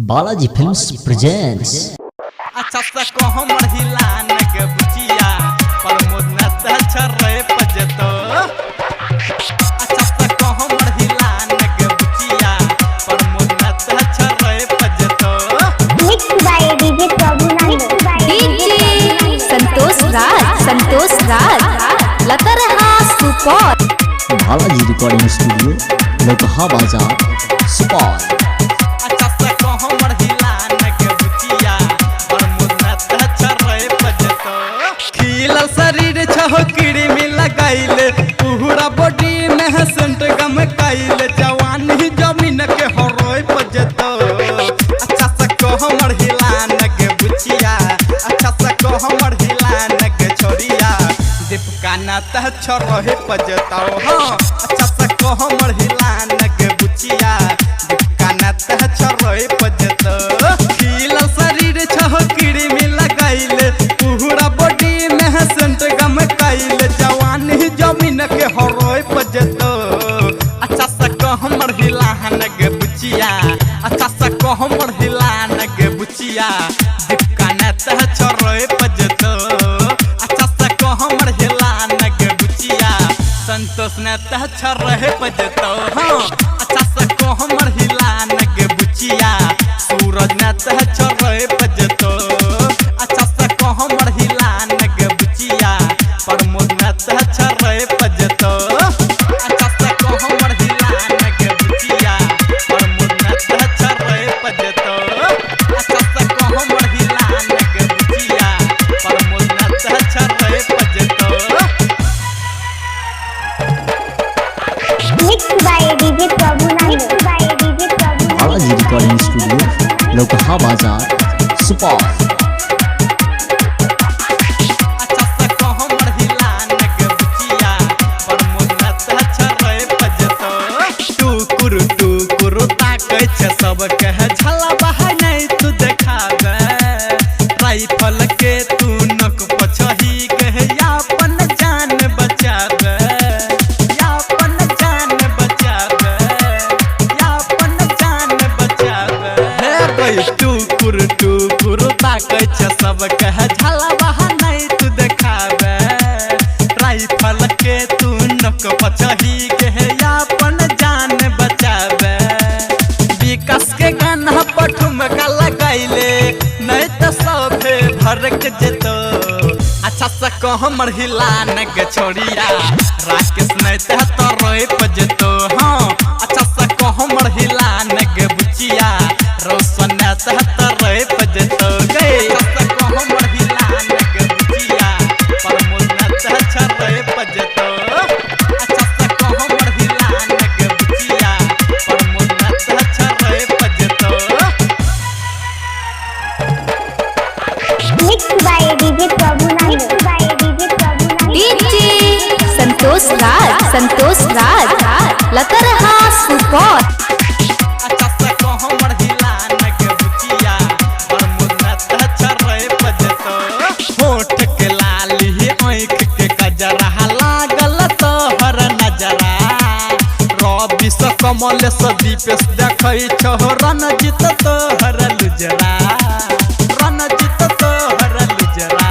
Balaji films presents. अच्छा सा कहो मरहिला नग बुचिया प्रमोद नस्ता छरे पजतो। अच्छा सा कहो मरहिला नग बुचिया प्रमोद नस्ता छरे पजतो। Mix by DJ Prabhunand DJ Santosh Raj Latraha super. Balaji recording studio Lokaha Bazar Supaul. शरीर छहो कीड़ी में लगाइले पूरा बॉडी में सेंट गम काइले जवानी जमीन के हरोय पजतो। अच्छा सा कहो मरहिला नग बुचिया अच्छा सा कहो मरहिला नग छोरिया दीपका नाता छरोय पजतो। हां अच्छा सा कहो मरहिला नग बुचिया दीपका नाता छरोय पजतो। खिला शरीर छहो कीड़ी में लगाइले पूरा बॉडी सेंट गम काइले जवानी जमीन के हरोय पजतो। अच्छा सा कहो मरहिला नग बुचिया अच्छा सा कहो मरहिला नग बुचिया दीपका नाता छरोय पजतो। अच्छा सा कहो मरहिला नग बुचिया संतोष नाता छरोय पजतो। हां अच्छा सा कहो मरहिला नग बुचिया सूरज नाता छरोय पजतो। अच्छा सा कहो मरहिला नग बुचिया प्रमोद नाता छरोय पजतो। अच्छा सा कहो मरहिला नग बुचिया प्रमोद नाता छरोय पजतो। अच्छा सा कहो मरहिला नग बुचिया प्रमोद नाता छरोय पजतो। Mix by DJ Prabhunand Balaji recording studio Lokaha Bazar Supaul. सब कह झला बहा नहीं तू देखावे राइफल के तू नक पछही कहे यापन जान बचावे यापन जान बचावे यापन जान बचावे हे कोई टुकुर ताकै छ सब कह झला बहा नहीं तू देखावे राइफल के तू नक पछही कहे यापन जान बचावे। विकास के गाना पठुम का लगाइले नहीं तो सभे भरक जेतो। अच्छा सा कहो मरहिला नग छोरिया राकेश नहीं तो रोय पजतो। हाँ अच्छा सा कहो मरहिला नग बुचिया रोशन नहीं तो रोय पजतो। गए अच्छा सा कहो मरहिला नग बुचिया प्रमोद नहीं तो छरोय पजतो। अच्छा सा कहो मरहिला नग बुचिया प्रमोद नहीं तो छरोय पजतो। Mix by DJ Prabhunand DJ Santosh Raj Latraha super. अच्छा सा कहो मरहिला नग बुचिया प्रमोद नहीं तो छरोय पजतो। होठ के लाली आँख के कजरा लागल तोहर नजरा रवि से कमल से दीपेश देखै छहो रणजीत तोहर लुजरा रणजीत तोहर लुजरा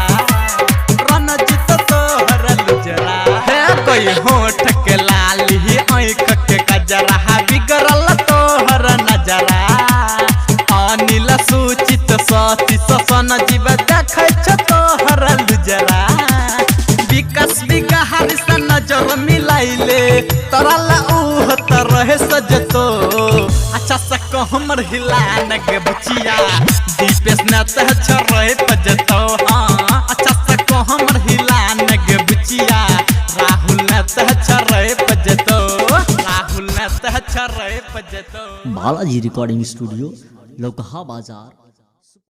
रणजीत तोहर लुजरा। हे कोई होठ के लाली आँख के कजरा बिगड़ल तोहर नजरा अनिल सूचित सती ससन जीव देखै छ तोहर लुजरा। विकास बिगहार से नजर मिलाइले तोरा ला उह तरह सजतो। अच्छा सा कहो मरहिला नग बुचिया दीपेश नाता छरोय पजतो। हाँ अच्छा सा कहो मरहिला नग बुचिया राहुल नाता छरोय पजतो राहुल नाता छरोय पजतो। बालाजी रिकॉर्डिंग स्टूडियो लोकहा बाजार